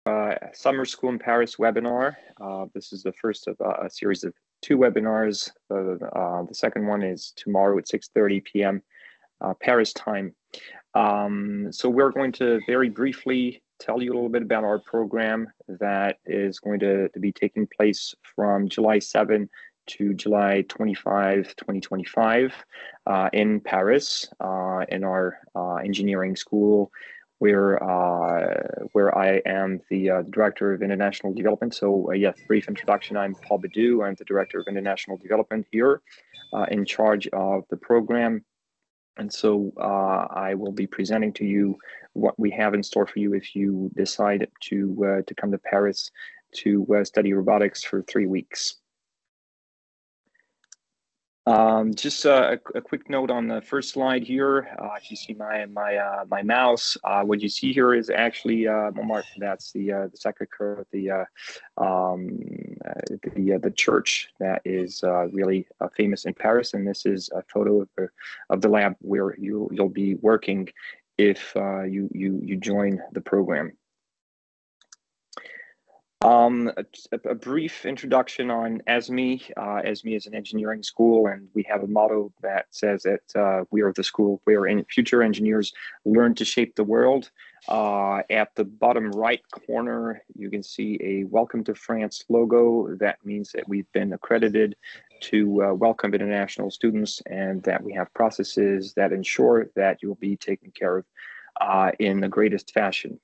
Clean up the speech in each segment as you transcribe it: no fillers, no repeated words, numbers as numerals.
Summer School in Paris webinar. This is the first of a series of 2 webinars. The second one is tomorrow at 6:30 p.m. Paris time. So we're going to very briefly tell you a little bit about our program that is going to be taking place from July 7 to July 25, 2025 in Paris in our engineering school, where I am the Director of International Development. So yes, brief introduction, I'm Paul Badou. I'm the Director of International Development here, in charge of the program. And so I will be presenting to you what we have in store for you if you decide to come to Paris to study robotics for 3 weeks. Just a quick note on the first slide here. If you see my mouse, what you see here is actually Montmartre. That's the Sacré-Cœur, the church that is really famous in Paris. And this is a photo of the lab where you'll be working if you join the program. A brief introduction on ESME. ESME is an engineering school, and we have a motto that says that we are the school where future engineers learn to shape the world. At the bottom right corner, you can see a Welcome to France logo. That means that we've been accredited to welcome international students, and that we have processes that ensure that you'll be taken care of in the greatest fashion.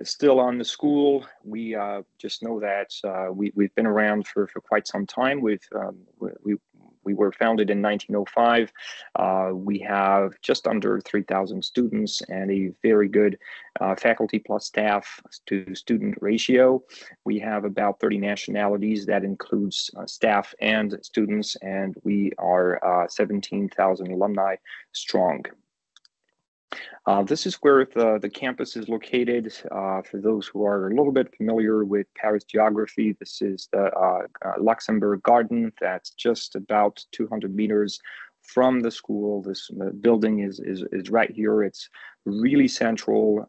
Still on the school, we just know that we've been around for quite some time. We were founded in 1905. We have just under 3,000 students and a very good faculty plus staff to student ratio. We have about 30 nationalities. That includes staff and students, and we are 17,000 alumni strong. This is where the campus is located. For those who are a little bit familiar with Paris geography, this is the Luxembourg Garden. That's just about 200 meters from the school. This building is right here. It's really central.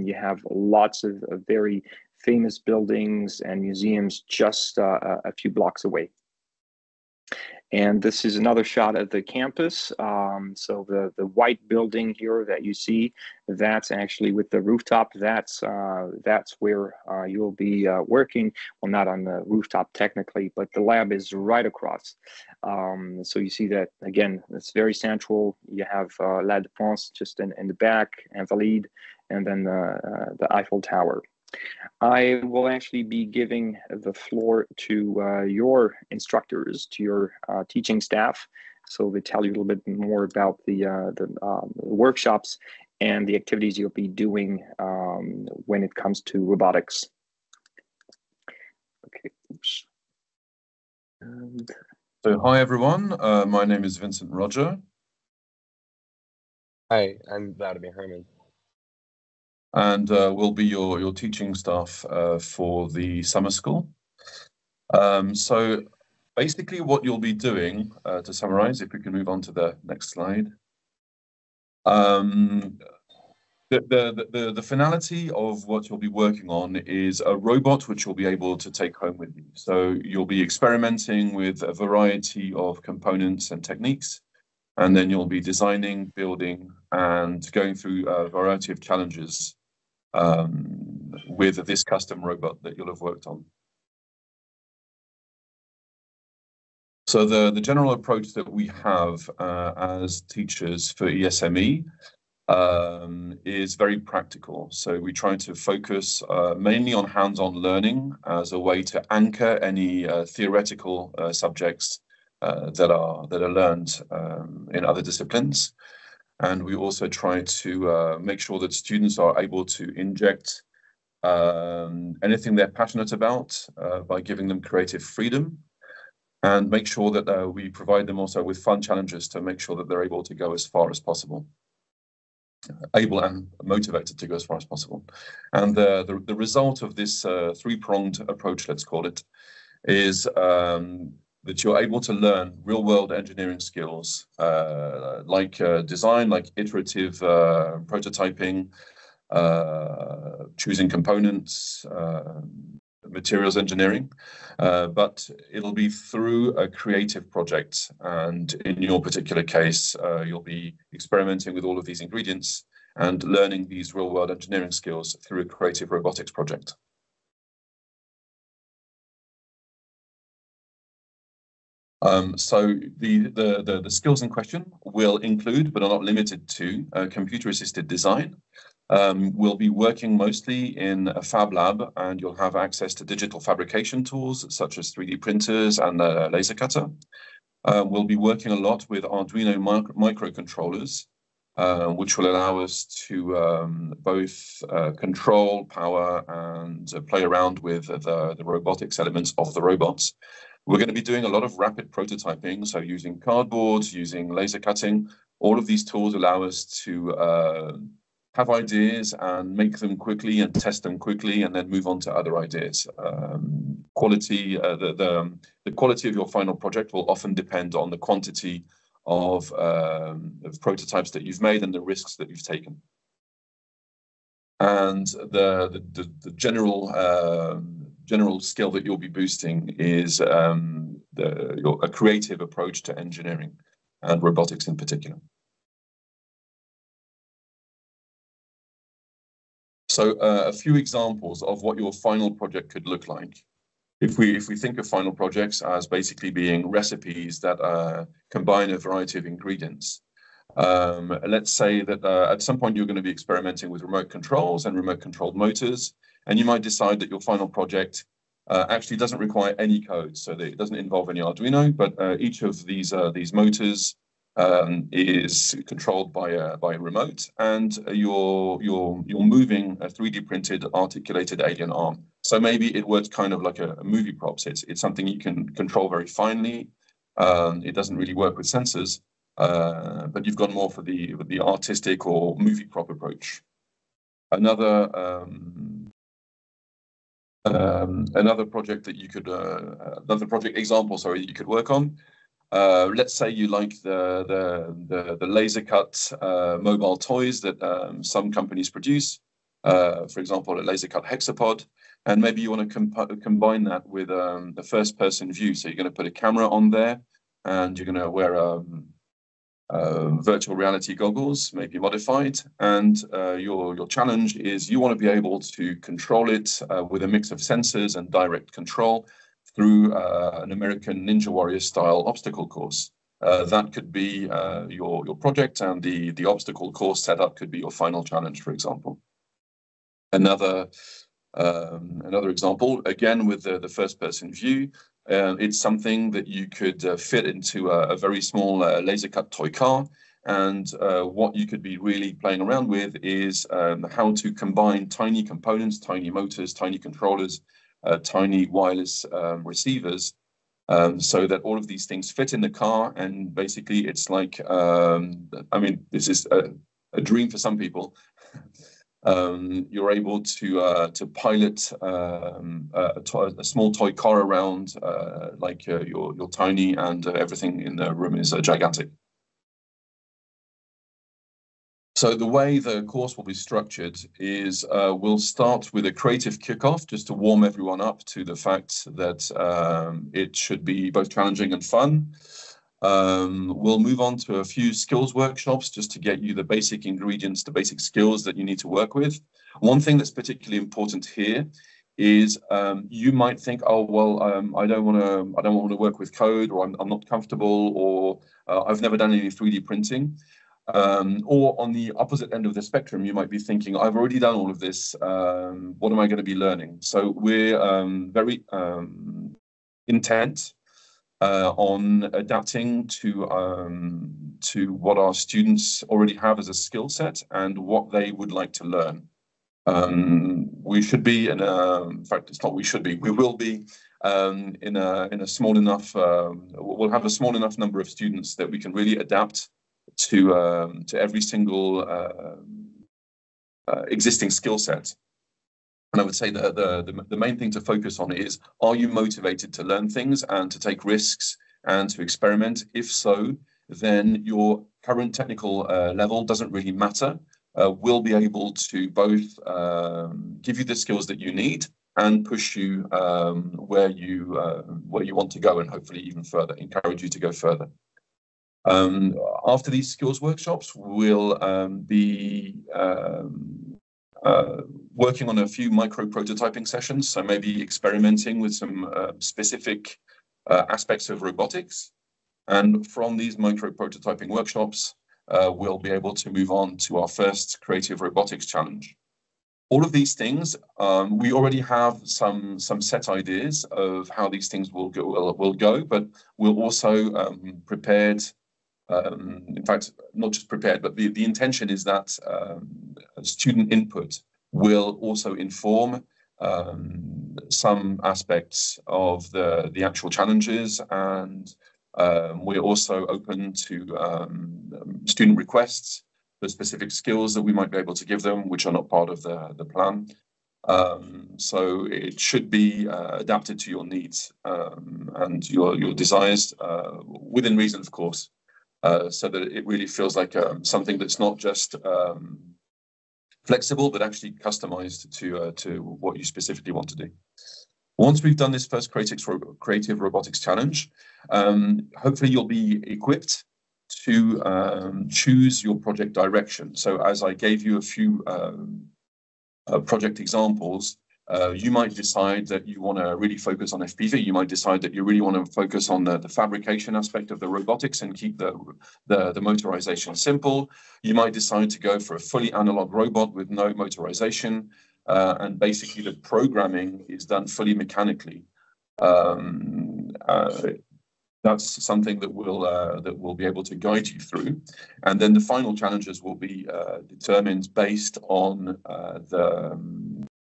You have lots of very famous buildings and museums just a few blocks away. And this is another shot of the campus. So the white building here that you see, that's actually with the rooftop. That's where you'll be working. Well, not on the rooftop technically, but the lab is right across. So you see that, again, it's very central. You have La Défense just in the back, Invalides, and then the Eiffel Tower. I will actually be giving the floor to your instructors, to your teaching staff, so they tell you a little bit more about the workshops and the activities you'll be doing when it comes to robotics. Okay. Oops. So hi everyone, my name is Vincent Roger. Hi, I'm Vladimir Herman. And we'll be your teaching staff for the summer school. So basically what you'll be doing, to summarize, if we can move on to the next slide. The finality of what you'll be working on is a robot which you'll be able to take home with you. So you'll be experimenting with a variety of components and techniques, and then you'll be designing, building, and going through a variety of challenges with this custom robot that you'll have worked on. So the general approach that we have as teachers for ESME is very practical. So we try to focus mainly on hands-on learning as a way to anchor any theoretical subjects that are learned in other disciplines. And we also try to make sure that students are able to inject anything they're passionate about by giving them creative freedom, and make sure that we provide them also with fun challenges to make sure that they're able to go as far as possible, able and motivated to go as far as possible. And the result of this three-pronged approach, let's call it, is that you're able to learn real-world engineering skills like design, like iterative prototyping, choosing components, materials engineering, but it'll be through a creative project. And in your particular case, you'll be experimenting with all of these ingredients and learning these real-world engineering skills through a creative robotics project. So the skills in question will include, but are not limited to, computer-assisted design. We'll be working mostly in a fab lab, and you'll have access to digital fabrication tools such as 3D printers and a laser cutter. We'll be working a lot with Arduino microcontrollers, which will allow us to both control, power, and play around with the robotics elements of the robots. We're going to be doing a lot of rapid prototyping, so using cardboard, using laser cutting. All of these tools allow us to have ideas and make them quickly and test them quickly, and then move on to other ideas. The quality of your final project will often depend on the quantity of prototypes that you've made and the risks that you've taken. And the general skill that you'll be boosting is a creative approach to engineering and robotics in particular. So a few examples of what your final project could look like. If we think of final projects as basically being recipes that combine a variety of ingredients, let's say that at some point you're going to be experimenting with remote controls and remote controlled motors, and you might decide that your final project actually doesn't require any code, so that it doesn't involve any Arduino, but each of these motors is controlled by a remote, and you're moving a 3D printed articulated alien arm. So maybe it works kind of like a movie props. It's something you can control very finely. It doesn't really work with sensors, but you've gone more for the artistic or movie prop approach. Another project that you could another project example, sorry, that you could work on. Let's say you like the laser cut mobile toys that some companies produce. For example, a laser cut hexapod, and maybe you want to combine that with the first person view. So you're going to put a camera on there, and you're going to wear virtual reality goggles, maybe modified, and your challenge is you want to be able to control it with a mix of sensors and direct control through an American Ninja Warrior style obstacle course. That could be your project, and the obstacle course setup could be your final challenge, for example. Another example, again with the first person view, it's something that you could fit into a very small laser cut toy car. And what you could be really playing around with is how to combine tiny components, tiny motors, tiny controllers, tiny wireless receivers, so that all of these things fit in the car. And basically it's like, I mean, this is a dream for some people. You're able to pilot a small toy car around like you're tiny, and everything in the room is gigantic. So the way the course will be structured is we'll start with a creative kickoff just to warm everyone up to the fact that it should be both challenging and fun. We'll move on to a few skills workshops just to get you the basic ingredients, the basic skills that you need to work with. One thing that's particularly important here is you might think, oh well, I don't want to work with code, or I'm not comfortable, or I've never done any 3D printing. Or on the opposite end of the spectrum, you might be thinking, I've already done all of this. What am I going to be learning? So we're very intent on adapting to what our students already have as a skill set and what they would like to learn. We should be in fact, it's not we should be, we will be in a small enough, we'll have a small enough number of students that we can really adapt to every single existing skill set. And I would say that the main thing to focus on is, are you motivated to learn things and to take risks and to experiment? If so, then your current technical level doesn't really matter. will be able to both give you the skills that you need and push you where you want to go, and hopefully even further, encourage you to go further. After these skills workshops, we'll be working on a few micro prototyping sessions, so maybe experimenting with some specific aspects of robotics. And from these micro prototyping workshops, we'll be able to move on to our first creative robotics challenge. All of these things, we already have some set ideas of how these things will go, but we're also prepared. In fact, not just prepared, but the intention is that student input will also inform some aspects of the actual challenges, and we're also open to student requests for specific skills that we might be able to give them, which are not part of the plan. So it should be adapted to your needs and your desires, within reason, of course, so that it really feels like something that's not just flexible, but actually customized to what you specifically want to do. Once we've done this first creative robotics challenge, hopefully you'll be equipped to choose your project direction. So as I gave you a few project examples, you might decide that you want to really focus on FPV. You might decide that you really want to focus on the fabrication aspect of the robotics and keep the motorization simple. You might decide to go for a fully analog robot with no motorization, and basically the programming is done fully mechanically. That's something that we'll be able to guide you through, and then the final challenges will be determined based on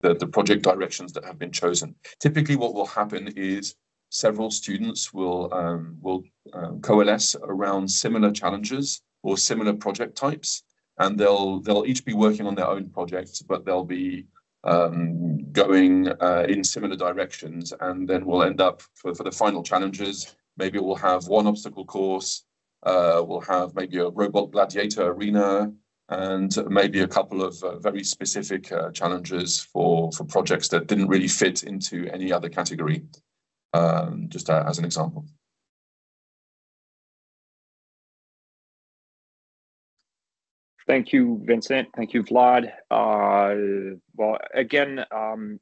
the project directions that have been chosen. Typically, what will happen is several students will coalesce around similar challenges or similar project types, and they'll each be working on their own projects, but they'll be going in similar directions, and then we'll end up for the final challenges. Maybe we'll have one obstacle course, we'll have maybe a robot gladiator arena, and maybe a couple of very specific challenges for projects that didn't really fit into any other category, just as an example. Thank you, Vincent. Thank you, Vlad. Well, again,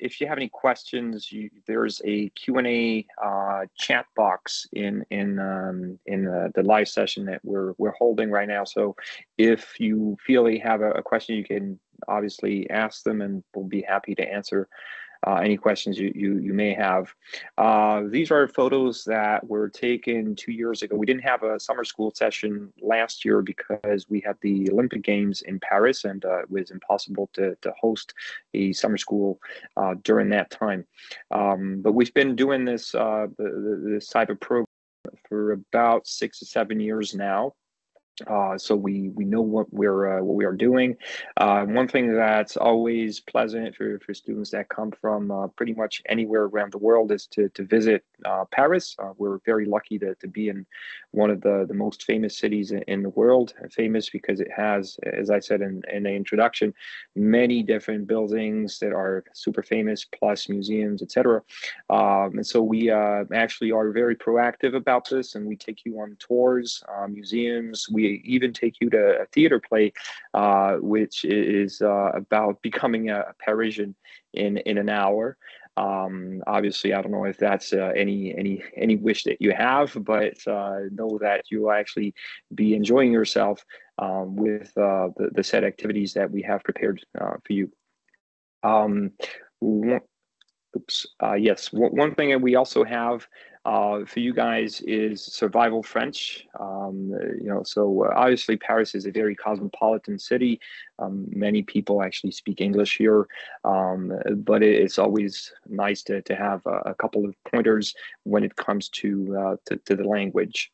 if you have any questions, there's a Q&A chat box in the live session that we're holding right now. So if you feel you have a question, you can obviously ask them, and we'll be happy to answer any questions you may have. These are photos that were taken 2 years ago. We didn't have a summer school session last year because we had the Olympic Games in Paris, and it was impossible to host a summer school during that time. But we've been doing this type of program for about 6 or 7 years now. So we know what we are doing. One thing that's always pleasant for students that come from pretty much anywhere around the world is to visit Paris. We're very lucky to be in one of the most famous cities in the world. Famous because it has, as I said in the introduction, many different buildings that are super famous, plus museums, etc. And so we actually are very proactive about this, and we take you on tours, museums. We even take you to a theater play, which is about becoming a Parisian in an hour. Obviously, I don't know if that's any wish that you have, but know that you will actually be enjoying yourself with the set activities that we have prepared for you. Yes, one thing that we also have for you guys is survival French. So obviously Paris is a very cosmopolitan city. Many people actually speak English here, but it's always nice to have a couple of pointers when it comes to the language.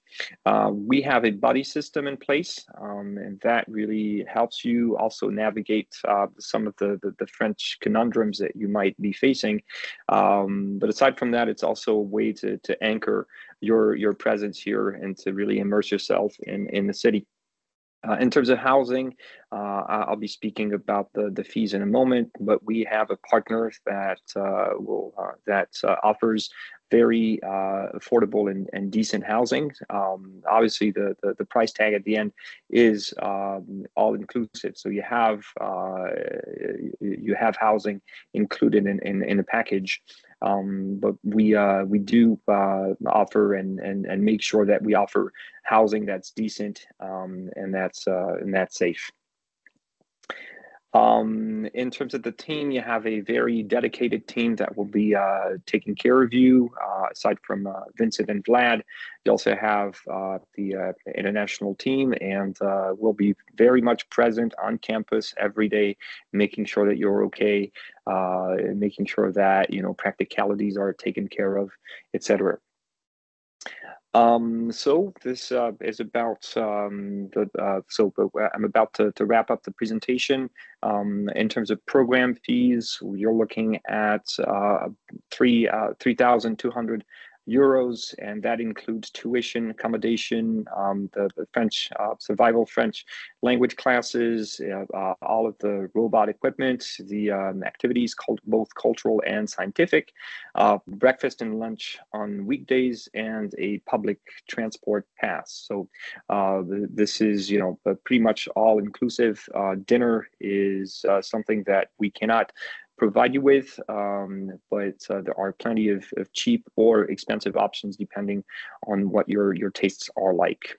We have a buddy system in place, and that really helps you also navigate some of the French conundrums that you might be facing. But aside from that, it's also a way to anchor your presence here and to really immerse yourself in the city. In terms of housing, I'll be speaking about the fees in a moment, but we have a partner that offers very affordable and decent housing. Obviously, the price tag at the end is all inclusive, so you have housing included in the package. But we do offer and make sure that we offer housing that's decent, and that's safe. In terms of the team, you have a very dedicated team that will be taking care of you. Aside from Vincent and Vlad, you also have the international team, and will be very much present on campus every day, making sure that you're okay, making sure that practicalities are taken care of, etc. So this is about I'm about to wrap up the presentation. In terms of program fees, you're looking at 3,200 euros, and that includes tuition, accommodation, the French survival French language classes, all of the robot equipment, the activities both cultural and scientific, breakfast and lunch on weekdays, and a public transport pass. So this is pretty much all inclusive. Dinner is something that we cannot provide you with, but there are plenty of cheap or expensive options depending on what your tastes are like.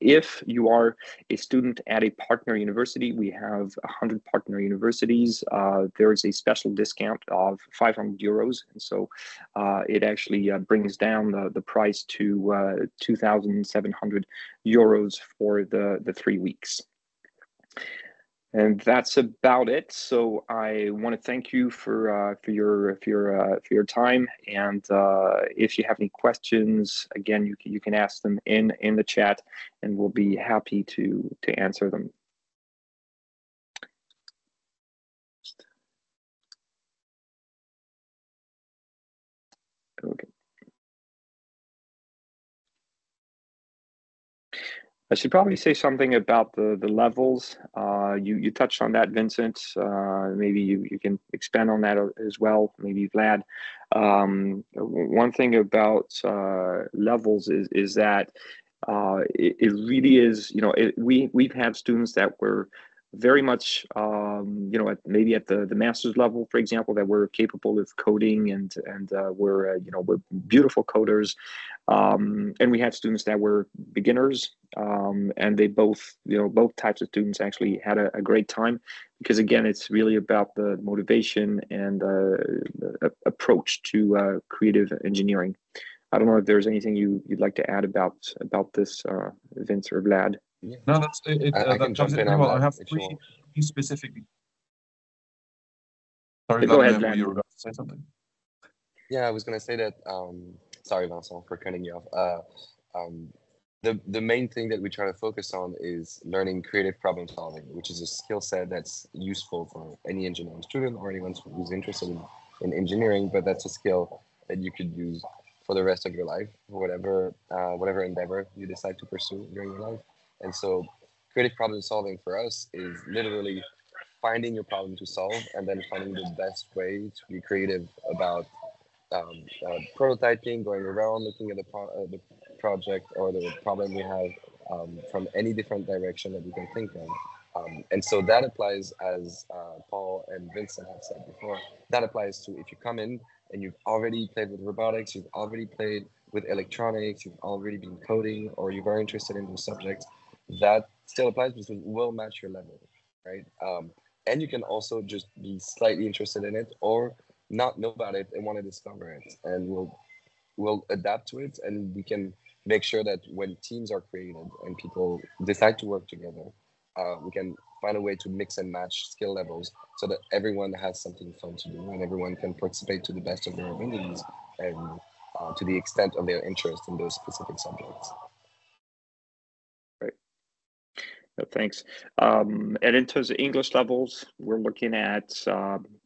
If you are a student at a partner university, we have 100 partner universities. There is a special discount of 500 euros, and so it actually brings down the price to 2,700 euros for the 3 weeks. And that's about it. So I want to thank you for your time. And if you have any questions, again, you can ask them in the chat, and we'll be happy to answer them. Okay. I should probably say something about the levels. You touched on that, Vincent. Maybe you can expand on that as well, maybe Vlad. One thing about levels is that it really is, we've had students that were very much, maybe at the master's level, for example, that were capable of coding and were beautiful coders. And we had students that were beginners, and they both types of students actually had a great time, because again, it's really about the motivation and the approach to creative engineering. I don't know if there's anything you'd like to add about this, Vince or Vlad. Yeah. No, that's it. I can jump in on well. that. I have three specifically. Sorry, Go ahead, Vladimir, Vlad. you were about to say something. Yeah, I was gonna say that. Sorry, Vincent, for cutting you off. The main thing that we try to focus on is learning creative problem solving, which is a skill set that's useful for any engineering student or anyone who's interested in engineering. But that's a skill that you could use for the rest of your life, whatever endeavor you decide to pursue during your life. And so, creative problem solving for us is literally finding your problem to solve and then finding the best way to be creative about prototyping, going around, looking at the project or the problem we have from any different direction that you can think of. And so that applies, as Paul and Vincent have said before, that applies to if you come in and you've already played with robotics, you've already played with electronics, you've already been coding, or you're very interested in those subjects, that still applies because it will match your level, right? And you can also just be slightly interested in it or not know about it and want to discover it, and we'll adapt to it, and we can make sure that when teams are created and people decide to work together, we can find a way to mix and match skill levels so that everyone has something fun to do and everyone can participate to the best of their abilities and to the extent of their interest in those specific subjects. Right. Thanks. And in terms of English levels, we're looking at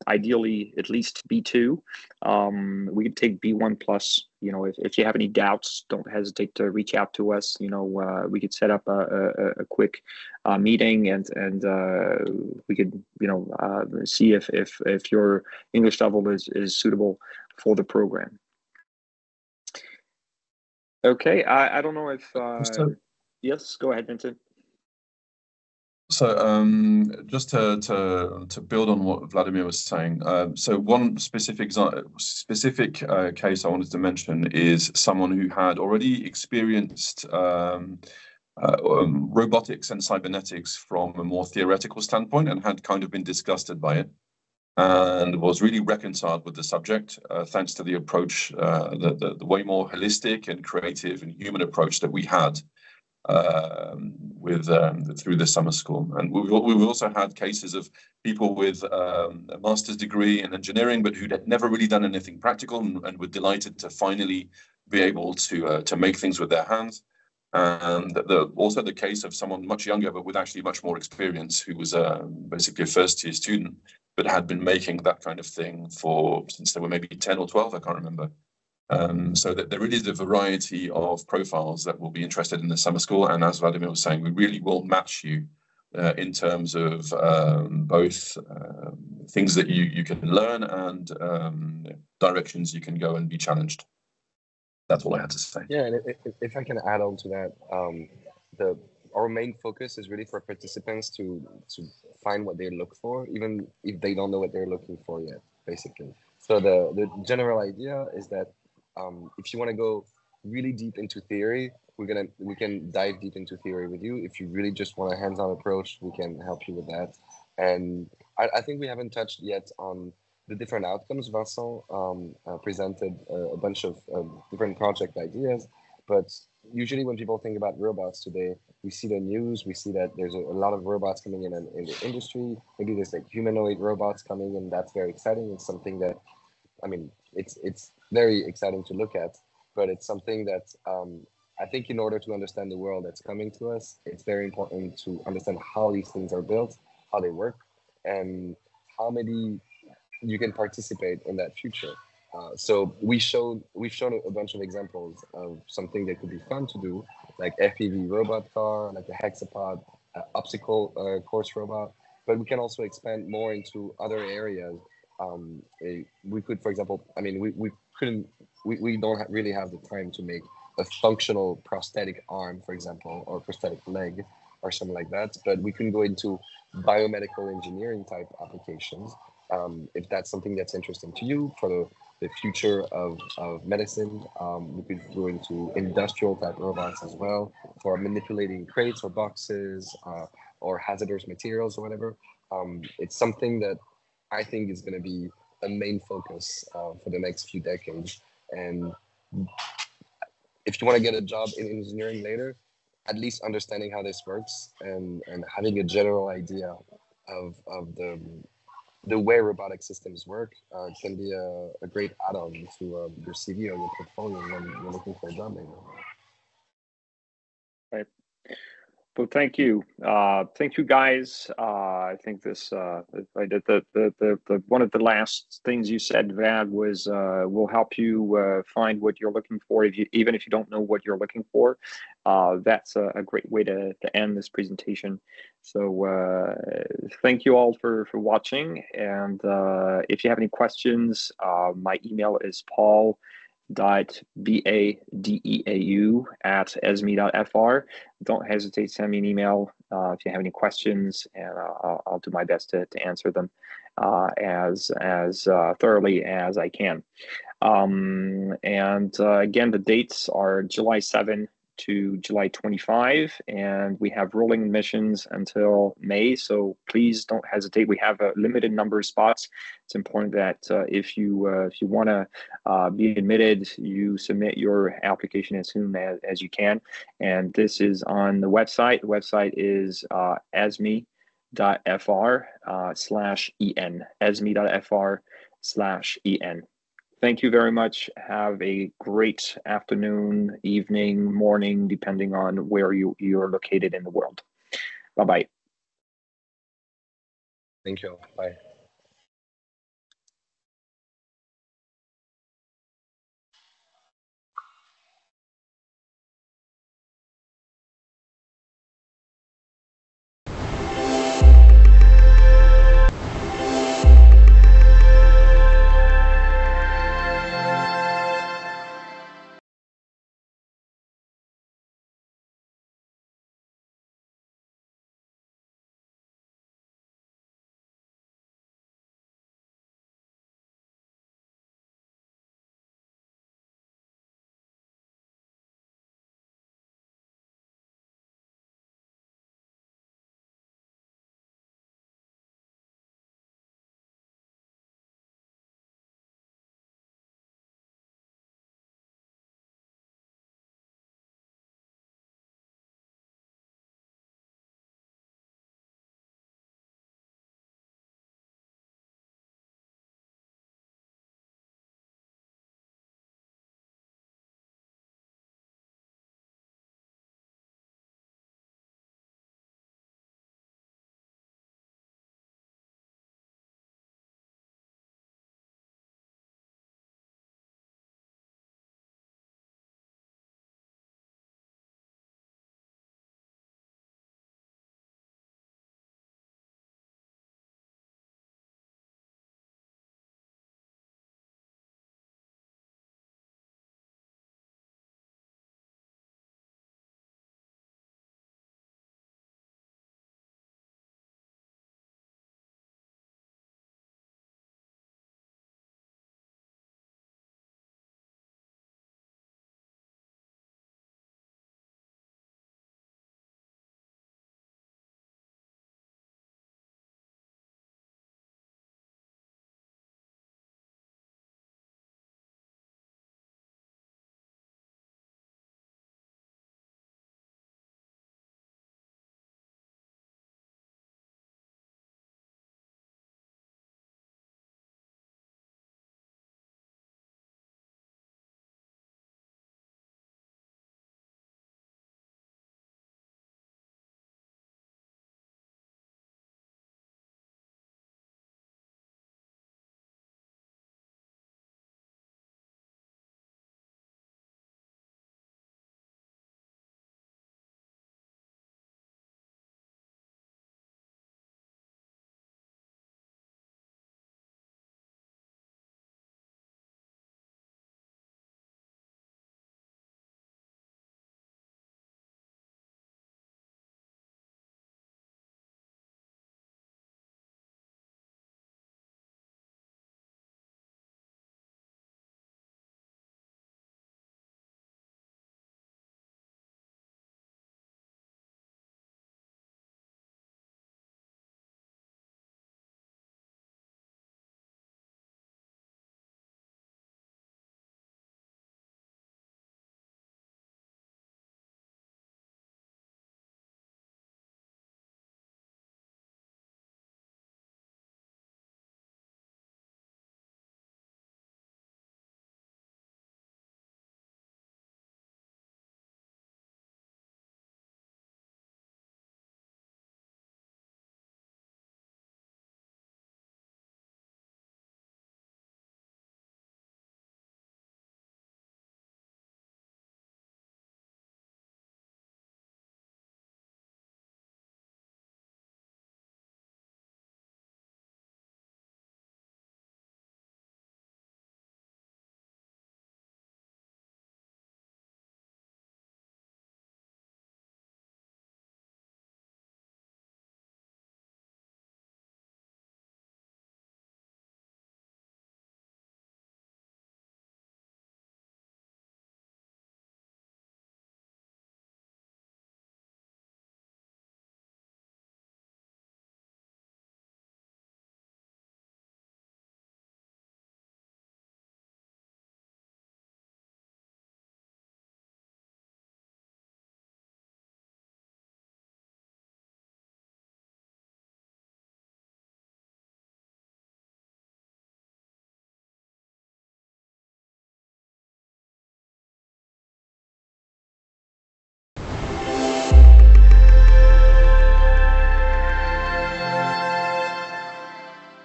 ideally at least B2. We can take B1 plus. You know, if you have any doubts, don't hesitate to reach out to us. You know, we could set up a quick meeting and we could, you know, see if your English level is suitable for the program. Okay, I don't know if yes, go ahead, Vincent. So just to build on what Vladimir was saying, so one specific case I wanted to mention is someone who had already experienced robotics and cybernetics from a more theoretical standpoint and had kind of been disgusted by it and was really reconciled with the subject thanks to the approach, the way more holistic and creative and human approach that we had through the summer school. And we've also had cases of people with a master's degree in engineering, but who'd never really done anything practical and were delighted to finally be able to make things with their hands. And also the case of someone much younger, but with actually much more experience, who was basically a first-year student, but had been making that kind of thing since they were maybe 10 or 12, I can't remember. So that there really is a variety of profiles that will be interested in the summer school. And as Vladimir was saying, we really will match you in terms of both things that you can learn and directions you can go and be challenged. That's all I had to say. Yeah, and if I can add on to that, our main focus is really for participants to find what they look for, even if they don't know what they're looking for yet, basically. So the general idea is that if you want to go really deep into theory, we can dive deep into theory with you. If you really just want a hands-on approach, we can help you with that. And I think we haven't touched yet on the different outcomes. Vincent presented a bunch of different project ideas, but usually when people think about robots today, we see the news, we see that there's a lot of robots coming in the industry. Maybe there's like humanoid robots coming in. That's very exciting. It's something that, I mean, it's very exciting to look at, but it's something that I think in order to understand the world that's coming to us, it's very important to understand how these things are built, how they work, and how maybe you can participate in that future. So we've shown a bunch of examples of something that could be fun to do, like FPV robot car, like a hexapod, obstacle course robot. But we can also expand more into other areas. We could, for example, I mean, we don't really have the time to make a functional prosthetic arm, for example, or prosthetic leg or something like that. But we can go into biomedical engineering type applications. If that's something that's interesting to you for the future of medicine, we could go into industrial type robots as well for manipulating crates or boxes or hazardous materials or whatever. It's something that I think is going to be a main focus for the next few decades. And if you want to get a job in engineering later, at least understanding how this works and having a general idea of the way robotic systems work can be a great add-on to your CV or your portfolio when you're looking for a job later. Right. Well, thank you guys. I think this the one of the last things you said, Vad, was will help you find what you're looking for. Even if you don't know what you're looking for, that's a great way to end this presentation. So thank you all for watching. And if you have any questions, my email is paul.badeau@esme.fr. Don't hesitate to send me an email if you have any questions, and I'll do my best to answer them as thoroughly as I can. And again, the dates are July 7 to July 25, and we have rolling admissions until May, so please don't hesitate. We have a limited number of spots. It's important that if you want to be admitted, you submit your application as soon as you can. And this is on the website. The website is esme.fr/en, esme.fr/en. Thank you very much. Have a great afternoon, evening, morning, depending on where you're located in the world. Bye-bye. Thank you all. Bye.